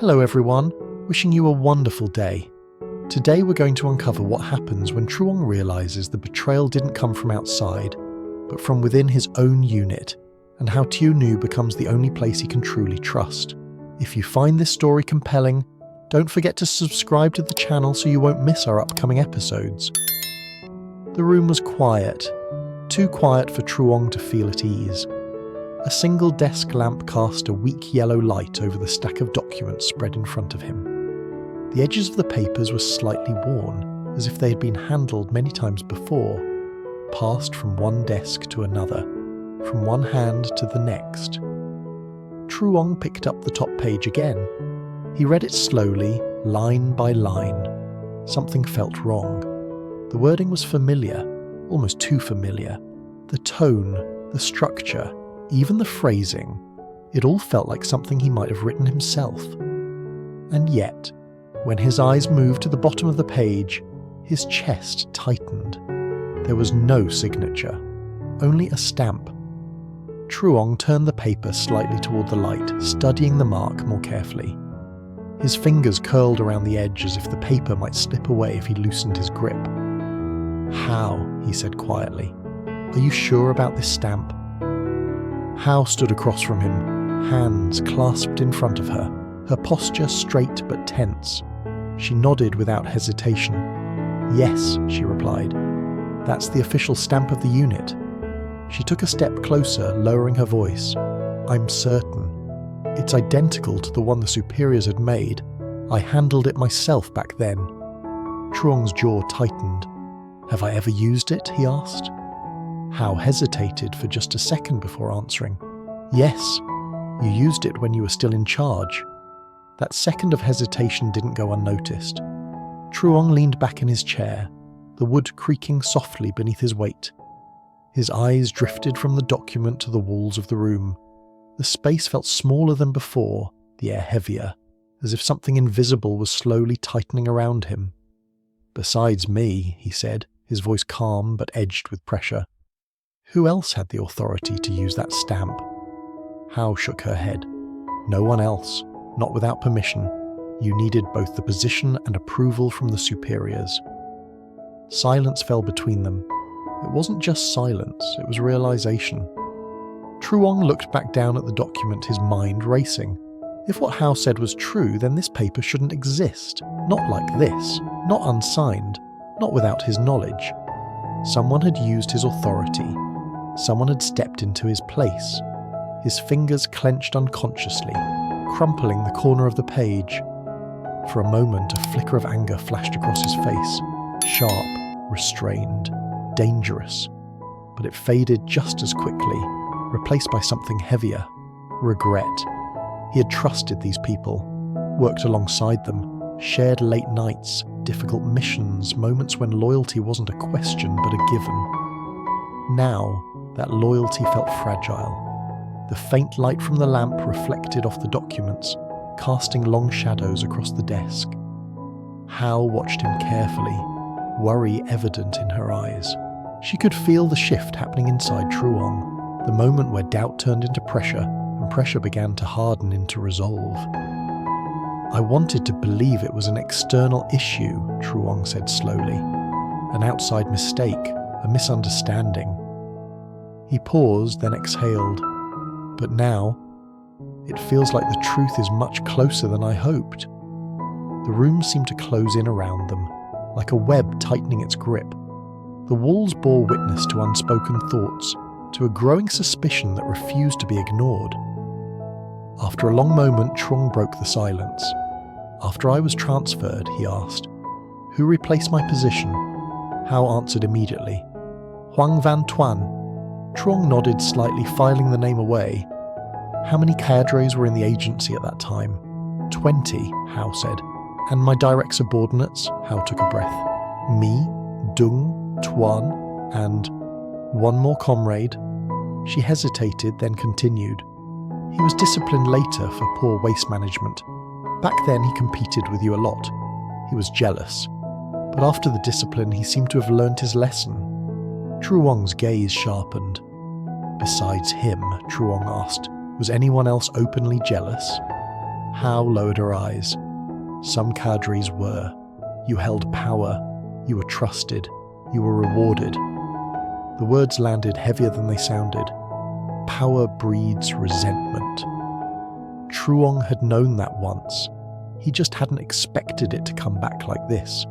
Hello everyone, wishing you a wonderful day. Today we're going to uncover what happens when Truong realises the betrayal didn't come from outside, but from within his own unit, and how Tieu becomes the only place he can truly trust. If you find this story compelling, don't forget to subscribe to the channel so you won't miss our upcoming episodes. The room was quiet, too quiet for Truong to feel at ease. A single desk lamp cast a weak yellow light over the stack of documents spread in front of him. The edges of the papers were slightly worn, as if they had been handled many times before, passed from one desk to another, from one hand to the next. Truong picked up the top page again. He read it slowly, line by line. Something felt wrong. The wording was familiar, almost too familiar. The tone, the structure, even the phrasing, it all felt like something he might have written himself. And yet, when his eyes moved to the bottom of the page, his chest tightened. There was no signature, only a stamp. Truong turned the paper slightly toward the light, studying the mark more carefully. His fingers curled around the edge as if the paper might slip away if he loosened his grip. "How?" he said quietly. "Are you sure about this stamp?" Hao stood across from him, hands clasped in front of her, her posture straight but tense. She nodded without hesitation. "Yes," she replied. "That's the official stamp of the unit." She took a step closer, lowering her voice. "I'm certain. It's identical to the one the superiors had made. I handled it myself back then." Truong's jaw tightened. "Have I ever used it?" he asked. Hao hesitated for just a second before answering. "Yes, you used it when you were still in charge." That second of hesitation didn't go unnoticed. Truong leaned back in his chair, the wood creaking softly beneath his weight. His eyes drifted from the document to the walls of the room. The space felt smaller than before, the air heavier, as if something invisible was slowly tightening around him. "Besides me," he said, his voice calm but edged with pressure. "Who else had the authority to use that stamp?" Hao shook her head. "No one else, not without permission. You needed both the position and approval from the superiors." Silence fell between them. It wasn't just silence, it was realization. Truong looked back down at the document, his mind racing. If what Hao said was true, then this paper shouldn't exist. Not like this, not unsigned, not without his knowledge. Someone had used his authority. Someone had stepped into his place. His fingers clenched unconsciously, crumpling the corner of the page. For a moment, a flicker of anger flashed across his face. Sharp, restrained, dangerous. But it faded just as quickly, replaced by something heavier. Regret. He had trusted these people, worked alongside them, shared late nights, difficult missions, moments when loyalty wasn't a question but a given. Now, that loyalty felt fragile. The faint light from the lamp reflected off the documents, casting long shadows across the desk. Hao watched him carefully, worry evident in her eyes. She could feel the shift happening inside Truong, the moment where doubt turned into pressure, and pressure began to harden into resolve. "I wanted to believe it was an external issue," Truong said slowly. "An outside mistake, a misunderstanding." He paused, then exhaled. "But now, it feels like the truth is much closer than I hoped." The room seemed to close in around them, like a web tightening its grip. The walls bore witness to unspoken thoughts, to a growing suspicion that refused to be ignored. After a long moment, Truong broke the silence. "After I was transferred," he asked, "who replaced my position?" Hao answered immediately. "Huang Van Tuan." Truong nodded slightly, filing the name away. "How many cadres were in the agency at that time?" 20, Hao said. "And my direct subordinates?" Hao took a breath. "Me, Dung, Tuan, and one more comrade." She hesitated, then continued. "He was disciplined later for poor waste management. Back then he competed with you a lot. He was jealous. But after the discipline he seemed to have learnt his lesson." Truong's gaze sharpened. "Besides him," Truong asked, "was anyone else openly jealous?" Hao lowered her eyes. Some cadres were. You held power. You were trusted. You were rewarded. The words landed heavier than they sounded. Power breeds resentment. Truong had known that once. He just hadn't expected it to come back like this.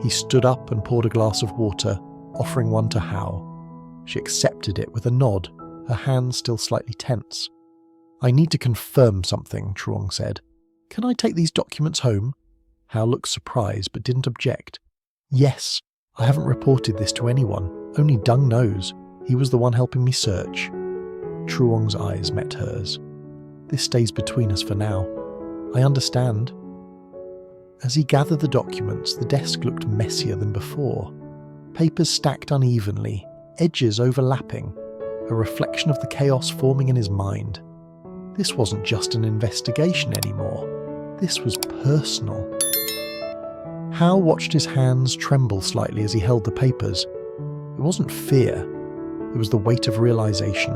He stood up and poured a glass of water, offering one to Hao. She accepted it with a nod, her hands still slightly tense. "I need to confirm something," Truong said. "Can I take these documents home?" Hao looked surprised but didn't object. "Yes, I haven't reported this to anyone. Only Dung knows. He was the one helping me search." Truong's eyes met hers. "This stays between us for now. I understand." As he gathered the documents, the desk looked messier than before. Papers stacked unevenly, edges overlapping, a reflection of the chaos forming in his mind. This wasn't just an investigation anymore. This was personal. Hao watched his hands tremble slightly as he held the papers. It wasn't fear. It was the weight of realization.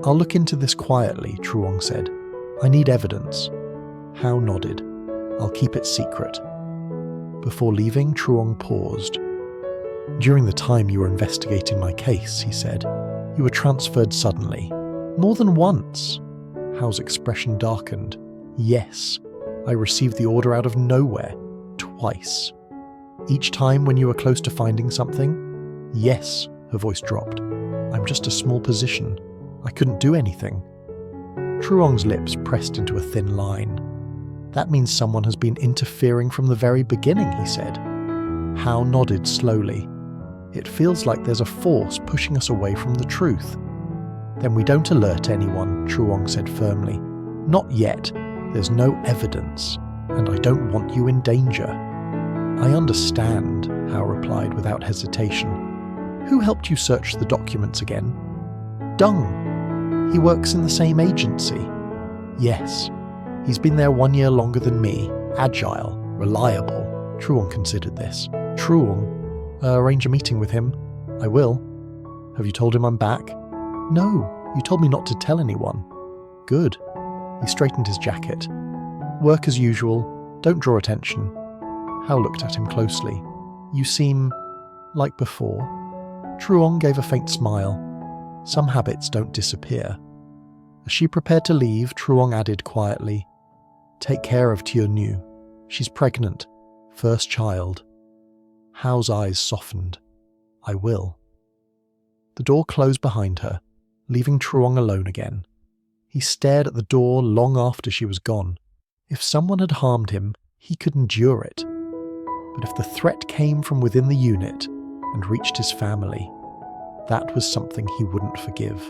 "I'll look into this quietly," Truong said. "I need evidence." Hao nodded. "I'll keep it secret." Before leaving, Truong paused. "During the time you were investigating my case," he said, "you were transferred suddenly. More than once." Hao's expression darkened. "Yes, I received the order out of nowhere. Twice. Each time when you were close to finding something?" "Yes," her voice dropped. "I'm just a small position. I couldn't do anything." Truong's lips pressed into a thin line. "That means someone has been interfering from the very beginning," he said. Hao nodded slowly. "It feels like there's a force pushing us away from the truth." "Then we don't alert anyone," Truong said firmly. "Not yet. There's no evidence, and I don't want you in danger." "I understand," Hao replied without hesitation. "Who helped you search the documents again?" "Dung. He works in the same agency." "Yes. He's been there 1 year longer than me. Agile, reliable." Truong considered this. "Truong? Arrange a meeting with him." "I will." "Have you told him I'm back?" "No, you told me not to tell anyone." "Good." He straightened his jacket. "Work as usual. Don't draw attention." Hao looked at him closely. "You seem like before." Truong gave a faint smile. Some habits don't disappear. As she prepared to leave, Truong added quietly, "Take care of Tieu. She's pregnant. First child." Hao's eyes softened. "I will." The door closed behind her, leaving Truong alone again. He stared at the door long after she was gone. If someone had harmed him, he could endure it. But if the threat came from within the unit and reached his family, that was something he wouldn't forgive.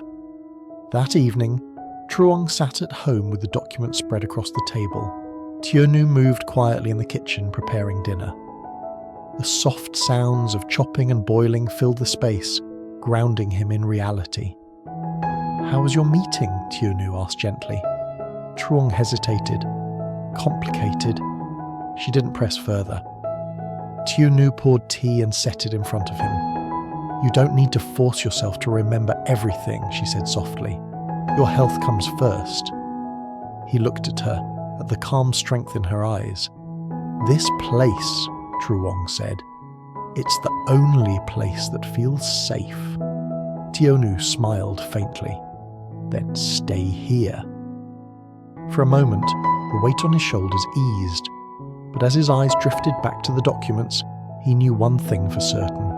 That evening, Truong sat at home with the documents spread across the table. Tieu moved quietly in the kitchen preparing dinner. The soft sounds of chopping and boiling filled the space, grounding him in reality. "How was your meeting?" Tieu asked gently. Truong hesitated. "Complicated." She didn't press further. Tieu poured tea and set it in front of him. "You don't need to force yourself to remember everything," she said softly. "Your health comes first." He looked at her, at the calm strength in her eyes. "This place," Truong said, "it's the only place that feels safe." Tieu smiled faintly. "Then stay here." For a moment, the weight on his shoulders eased, but as his eyes drifted back to the documents, he knew one thing for certain.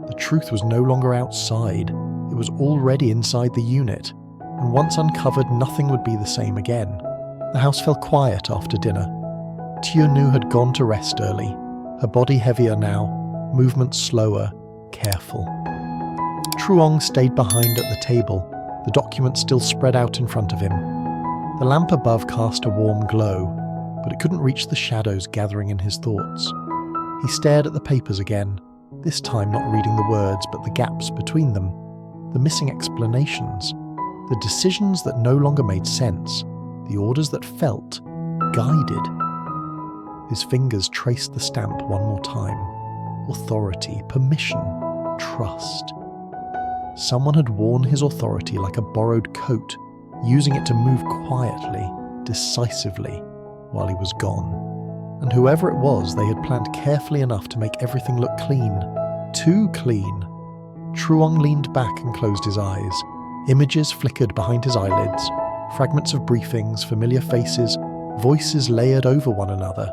The truth was no longer outside, it was already inside the unit, and once uncovered, nothing would be the same again. The house fell quiet after dinner. Tieu had gone to rest early, her body heavier now, movements slower, careful. Truong stayed behind at the table, the documents still spread out in front of him. The lamp above cast a warm glow, but it couldn't reach the shadows gathering in his thoughts. He stared at the papers again, this time not reading the words but the gaps between them, the missing explanations, the decisions that no longer made sense, the orders that felt guided. His fingers traced the stamp one more time. Authority, permission, trust. Someone had worn his authority like a borrowed coat, using it to move quietly, decisively, while he was gone. And whoever it was, they had planned carefully enough to make everything look clean. Too clean. Truong leaned back and closed his eyes. Images flickered behind his eyelids. Fragments of briefings, familiar faces, voices layered over one another.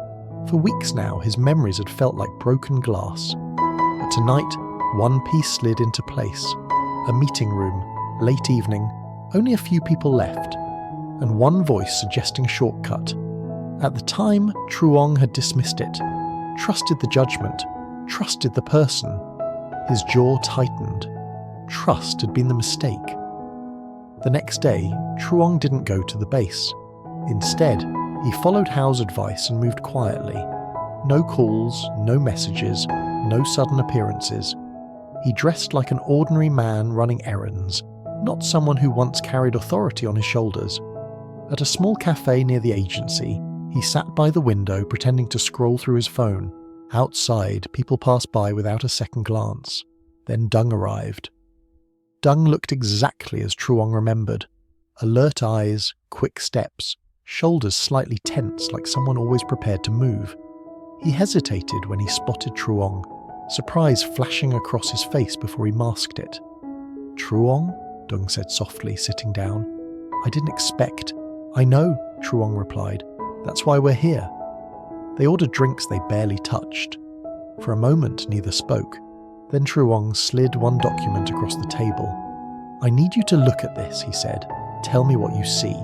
For weeks now, his memories had felt like broken glass. But tonight, one piece slid into place. A meeting room, late evening, only a few people left, and one voice suggesting a shortcut. At the time, Truong had dismissed it, trusted the judgment, trusted the person. His jaw tightened. Trust had been the mistake. The next day, Truong didn't go to the base. Instead, he followed Hao's advice and moved quietly. No calls, no messages, no sudden appearances. He dressed like an ordinary man running errands, not someone who once carried authority on his shoulders. At a small cafe near the agency, he sat by the window pretending to scroll through his phone. Outside, people passed by without a second glance. Then Dung arrived. Dung looked exactly as Truong remembered. Alert eyes, quick steps, shoulders slightly tense like someone always prepared to move. He hesitated when he spotted Truong, surprise flashing across his face before he masked it. "Truong?" Dung said softly, sitting down. "I didn't expect." "I know," Truong replied. "That's why we're here." They ordered drinks they barely touched. For a moment, neither spoke. Then Truong slid one document across the table. "I need you to look at this," he said. "Tell me what you see."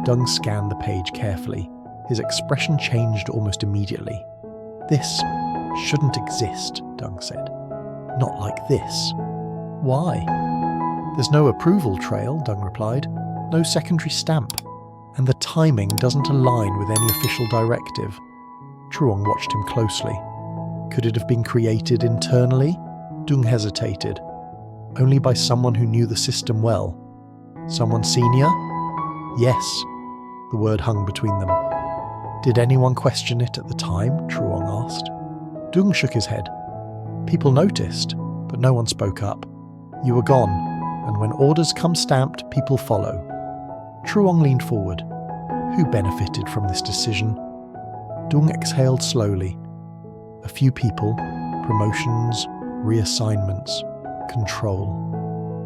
Dung scanned the page carefully. His expression changed almost immediately. "This shouldn't exist," Dung said. "Not like this." "Why?" "There's no approval trail," Dung replied. "No secondary stamp. And the timing doesn't align with any official directive." Truong watched him closely. Could it have been created internally? Dung hesitated. Only by someone who knew the system well. Someone senior? Yes. The word hung between them. "Did anyone question it at the time?" Truong asked. Dung shook his head. "People noticed, but no one spoke up. You were gone, and when orders come stamped, people follow." Truong leaned forward. Who benefited from this decision? Dung exhaled slowly. A few people, promotions, reassignments, control.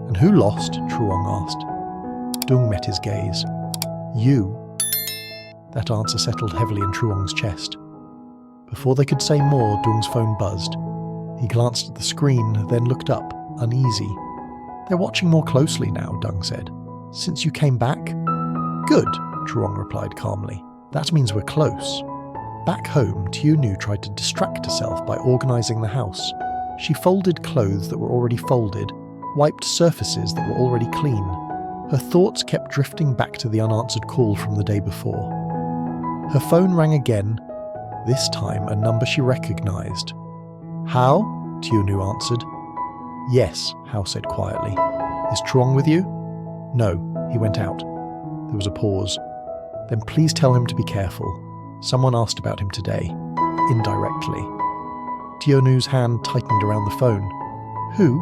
"And who lost?" Truong asked. Dung met his gaze. "You." That answer settled heavily in Truong's chest. Before they could say more, Dung's phone buzzed. He glanced at the screen, then looked up, uneasy. "They're watching more closely now," Dung said. "Since you came back?" "Good," Truong replied calmly. "That means we're close." Back home, Tieu tried to distract herself by organising the house. She folded clothes that were already folded, wiped surfaces that were already clean. Her thoughts kept drifting back to the unanswered call from the day before. Her phone rang again, this time a number she recognised. "Hao?" Tieu answered. "Yes," Hao said quietly. "Is Truong with you?" "No, he went out." There was a pause. "Then please tell him to be careful. Someone asked about him today, indirectly." Tieu's hand tightened around the phone. "Who?"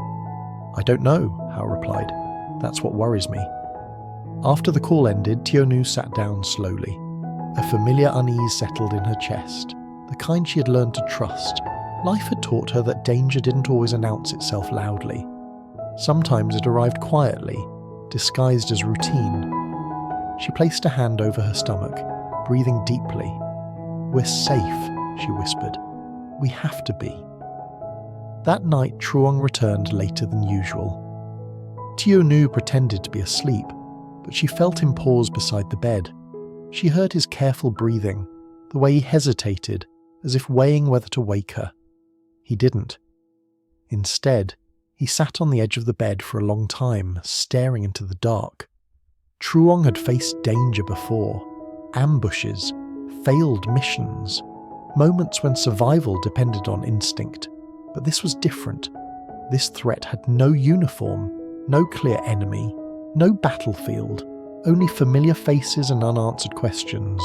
"I don't know," Hao replied. "That's what worries me." After the call ended, Tieu sat down slowly. A familiar unease settled in her chest, the kind she had learned to trust. Life had taught her that danger didn't always announce itself loudly. Sometimes it arrived quietly, disguised as routine. She placed a hand over her stomach, breathing deeply. "We're safe," she whispered. "We have to be." That night, Truong returned later than usual. Tieu pretended to be asleep, but she felt him pause beside the bed. She heard his careful breathing, the way he hesitated, as if weighing whether to wake her. He didn't. Instead, he sat on the edge of the bed for a long time, staring into the dark. Truong had faced danger before, ambushes, failed missions, moments when survival depended on instinct. But this was different. This threat had no uniform, no clear enemy, no battlefield, only familiar faces and unanswered questions.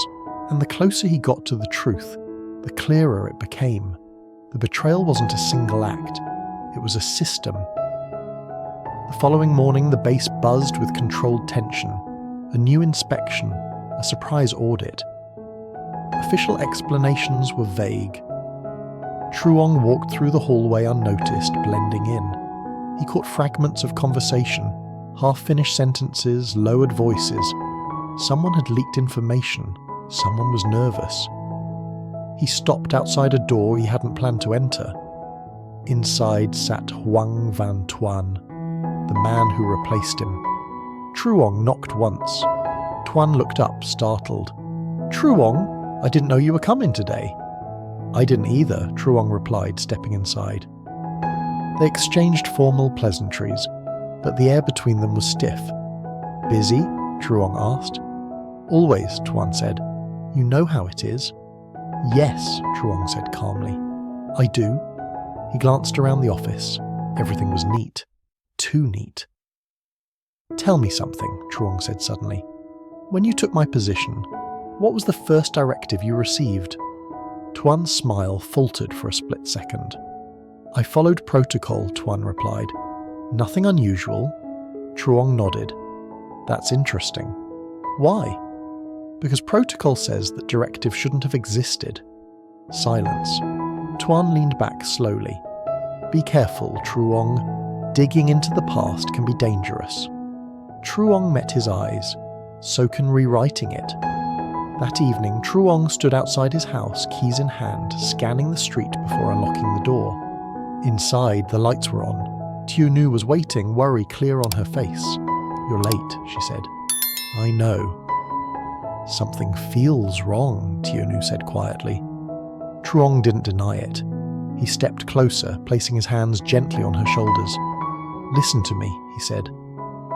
And the closer he got to the truth, the clearer it became. The betrayal wasn't a single act, it was a system. The following morning, the base buzzed with controlled tension. A new inspection, a surprise audit. Official explanations were vague. Truong walked through the hallway unnoticed, blending in. He caught fragments of conversation, half-finished sentences, lowered voices. Someone had leaked information. Someone was nervous. He stopped outside a door he hadn't planned to enter. Inside sat Hoang Van Tuan, the man who replaced him. Truong knocked once. Tuan looked up, startled. "Truong, I didn't know you were coming today." "I didn't either," Truong replied, stepping inside. They exchanged formal pleasantries, but the air between them was stiff. "Busy?" Truong asked. "Always," Tuan said. "You know how it is." "Yes," Truong said calmly. "I do." He glanced around the office. Everything was neat. Too neat. "Tell me something," Truong said suddenly. "When you took my position, what was the first directive you received?" Tuan's smile faltered for a split second. "I followed protocol," Tuan replied. "Nothing unusual." Truong nodded. "That's interesting. Why?" "Because protocol says that directive shouldn't have existed." Silence. Tuan leaned back slowly. "Be careful, Truong. Digging into the past can be dangerous." Truong met his eyes. So can rewriting it. That evening, Truong stood outside his house, keys in hand, scanning the street before unlocking the door. Inside, the lights were on. Tieu was waiting, worry clear on her face. "You're late," she said. "I know." "Something feels wrong," Tieu said quietly. Truong didn't deny it. He stepped closer, placing his hands gently on her shoulders. "Listen to me," he said.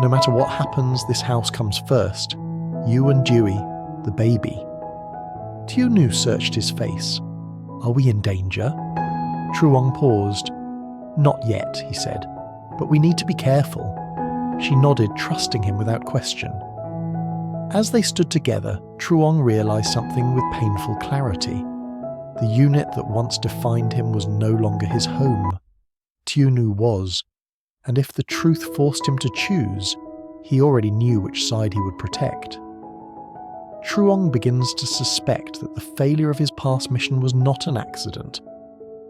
"No matter what happens, this house comes first. You and Dewey, the baby." Tieu searched his face. "Are we in danger?" Truong paused. "Not yet," he said, "but we need to be careful." She nodded, trusting him without question. As they stood together, Truong realized something with painful clarity. The unit that once defined him was no longer his home. Tieu was, and if the truth forced him to choose, he already knew which side he would protect. Truong begins to suspect that the failure of his past mission was not an accident,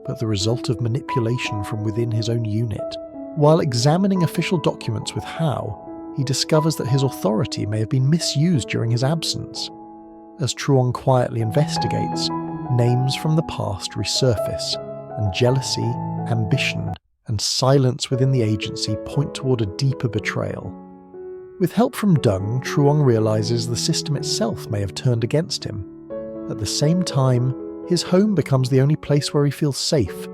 but the result of manipulation from within his own unit. While examining official documents with Hao, he discovers that his authority may have been misused during his absence. As Truong quietly investigates, names from the past resurface, and jealousy, ambition, and silence within the agency point toward a deeper betrayal. With help from Dung, Truong realizes the system itself may have turned against him. At the same time, his home becomes the only place where he feels safe,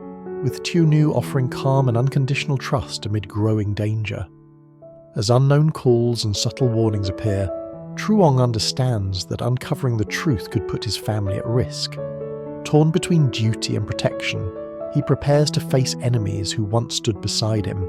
with Tieu offering calm and unconditional trust amid growing danger. As unknown calls and subtle warnings appear, Truong understands that uncovering the truth could put his family at risk. Torn between duty and protection, he prepares to face enemies who once stood beside him.